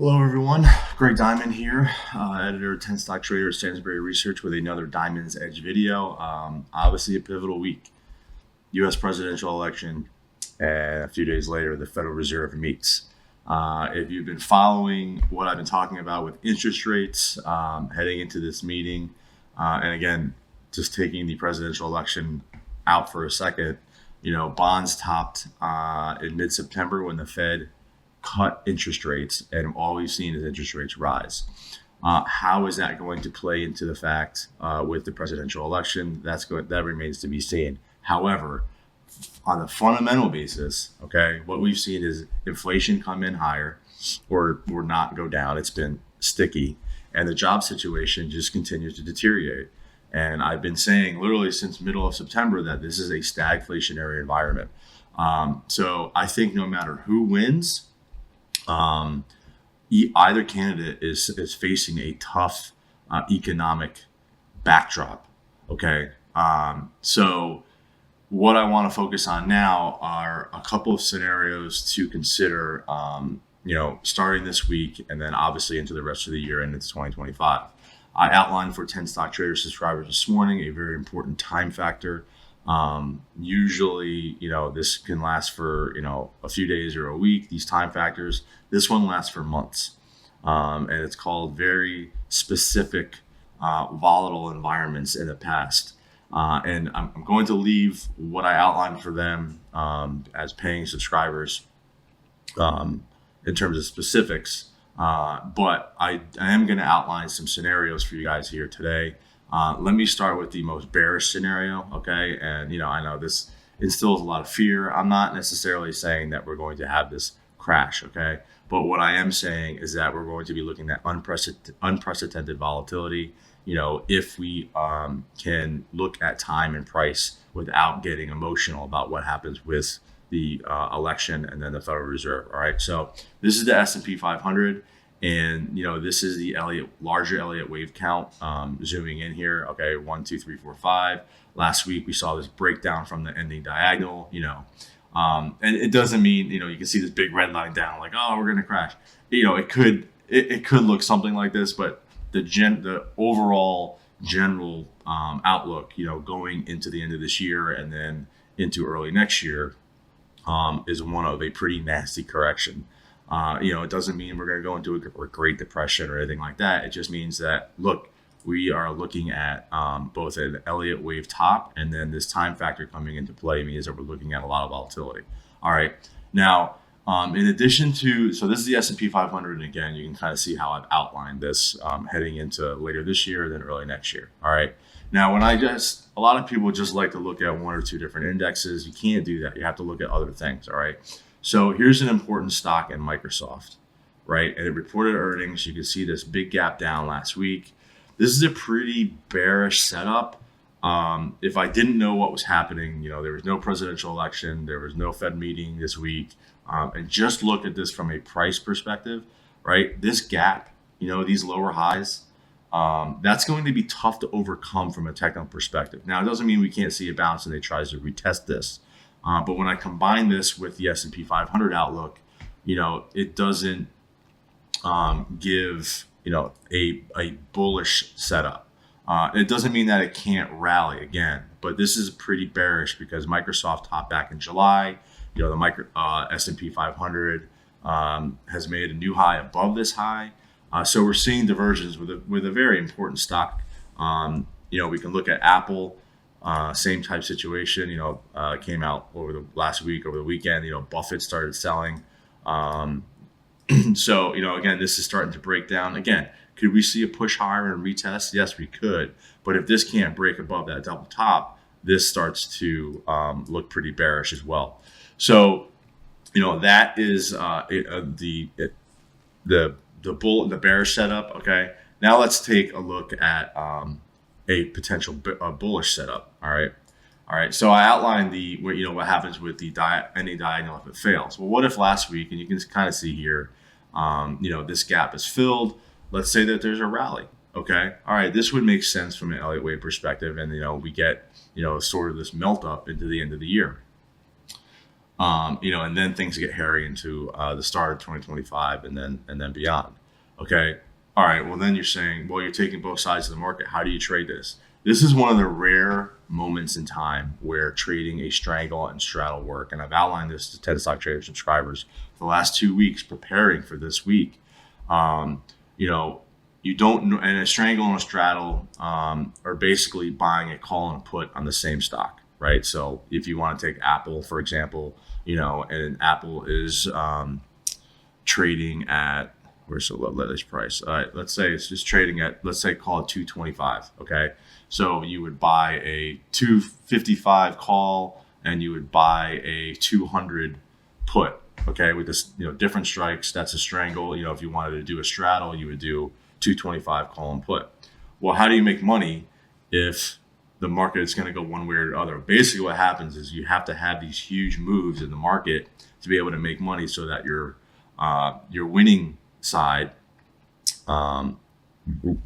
Hello, everyone. Greg Diamond here, editor of 10 Stock Trader at Stansberry Research with another Diamond's Edge video. Obviously, a pivotal week. U.S. presidential election, and a few days later, the Federal Reserve meets. If you've been following what I've been talking about with interest rates heading into this meeting, and again, just taking the presidential election out for a second, bonds topped in mid-September when the Fed cut interest rates, and all we've seen is interest rates rise. How is that going to play into the fact with the presidential election? That remains to be seen. However, on a fundamental basis, okay, what we've seen is inflation come in higher or not go down. It's been sticky, and the job situation just continues to deteriorate. And I've been saying literally since middle of September that this is a stagflationary environment. So I think no matter who wins, either candidate is facing a tough economic backdrop. Okay. So what I want to focus on now are a couple of scenarios to consider, starting this week and then obviously into the rest of the year and into 2025. I outlined for 10 Stock Trader subscribers this morning a very important time factor. Usually, this can last for, a few days or a week, these time factors. This one lasts for months. And it's called very specific, volatile environments in the past. And I'm going to leave what I outlined for them, as paying subscribers, in terms of specifics. But I am going to outline some scenarios for you guys here today. Let me start with the most bearish scenario, okay? And, I know this instills a lot of fear. I'm not necessarily saying that we're going to have this crash, okay? But what I am saying is that we're going to be looking at unprecedented volatility, if we can look at time and price without getting emotional about what happens with the election and then the Federal Reserve, all right? So this is the S&P 500. And, this is the larger Elliott wave count, zooming in here. Okay, 1, 2, 3, 4, 5. Last week, we saw this breakdown from the ending diagonal, and it doesn't mean, you can see this big red line down like, oh, we're going to crash. It could look something like this, but the overall general outlook, going into the end of this year and then into early next year is one of a pretty nasty correction. It doesn't mean we're going to go into a Great Depression or anything like that. It just means that, look, we are looking at both an Elliott wave top, and then this time factor coming into play means that we're looking at a lot of volatility. All right. Now, in addition to, so this is the S&P 500, and again, you can kind of see how I've outlined this heading into later this year, then early next year. All right. Now, a lot of people just like to look at one or two different indexes. You can't do that. You have to look at other things. All right. So here's an important stock in Microsoft, right? And it reported earnings. You can see this big gap down last week. This is a pretty bearish setup. If I didn't know what was happening, there was no presidential election, there was no Fed meeting this week, and just look at this from a price perspective, right? This gap, these lower highs, that's going to be tough to overcome from a technical perspective. Now, it doesn't mean we can't see a bounce and they tries to retest this. But when I combine this with the S&P 500 outlook, it doesn't give, a bullish setup. It doesn't mean that it can't rally again, but this is pretty bearish because Microsoft topped back in July. The S&P 500 has made a new high above this high. So we're seeing diversions with a very important stock. We can look at Apple. Same type situation, came out over the last week, over the weekend, Buffett started selling. So, again, this is starting to break down. Again, could we see a push higher and retest? Yes, we could. But if this can't break above that double top, this starts to look pretty bearish as well. So, that is the bearish setup. Okay. Now let's take a look at a potential bullish setup. All right. So I outlined what happens with the ending diagonal if it fails. Well, what if last week, and you can kind of see here, this gap is filled. Let's say that there's a rally. Okay. All right. This would make sense from an Elliott wave perspective, and we get sort of this melt up into the end of the year. And then things get hairy into the start of 2025 and then beyond. Okay. All right. Well, then you're saying, well, you're taking both sides of the market. How do you trade this? This is one of the rare moments in time where trading a strangle and straddle work. And I've outlined this to 10 Stock Trader subscribers for the last 2 weeks preparing for this week. You don't know, and a strangle and a straddle are basically buying a call and a put on the same stock, right? So if you want to take Apple, for example, and Apple is trading at, where's the latest price? All right, let's say it's just trading at, let's say call it 225. Okay. So you would buy a 255 call and you would buy a 200 put. Okay. With this, different strikes, that's a strangle. If you wanted to do a straddle, you would do 225 call and put. Well, how do you make money if the market is going to go one way or the other? Basically what happens is you have to have these huge moves in the market to be able to make money so that your winning side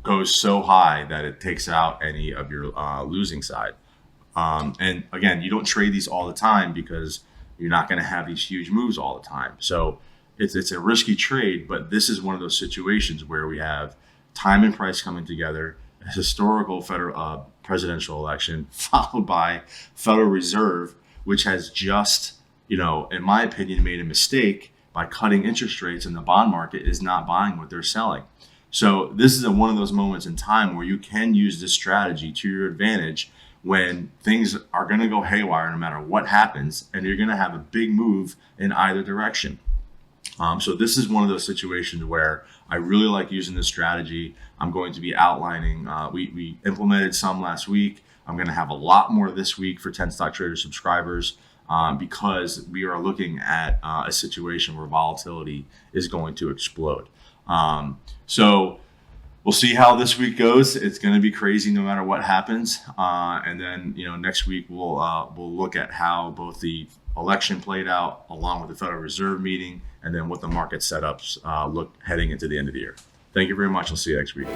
goes so high that it takes out any of your losing side. And again, you don't trade these all the time because you're not going to have these huge moves all the time. So it's a risky trade, but this is one of those situations where we have time and price coming together, a historical federal presidential election followed by Federal Reserve, which has just, in my opinion, made a mistake by cutting interest rates, and the bond market is not buying what they're selling. So this is one of those moments in time where you can use this strategy to your advantage when things are going to go haywire no matter what happens, and you're going to have a big move in either direction. So this is one of those situations where I really like using this strategy. I'm going to be outlining, we implemented some last week. I'm going to have a lot more this week for 10 Stock Trader subscribers because we are looking at a situation where volatility is going to explode. So we'll see how this week goes. It's going to be crazy no matter what happens. And then, next week we'll look at how both the election played out along with the Federal Reserve meeting and then what the market setups look heading into the end of the year. Thank you very much. I'll see you next week.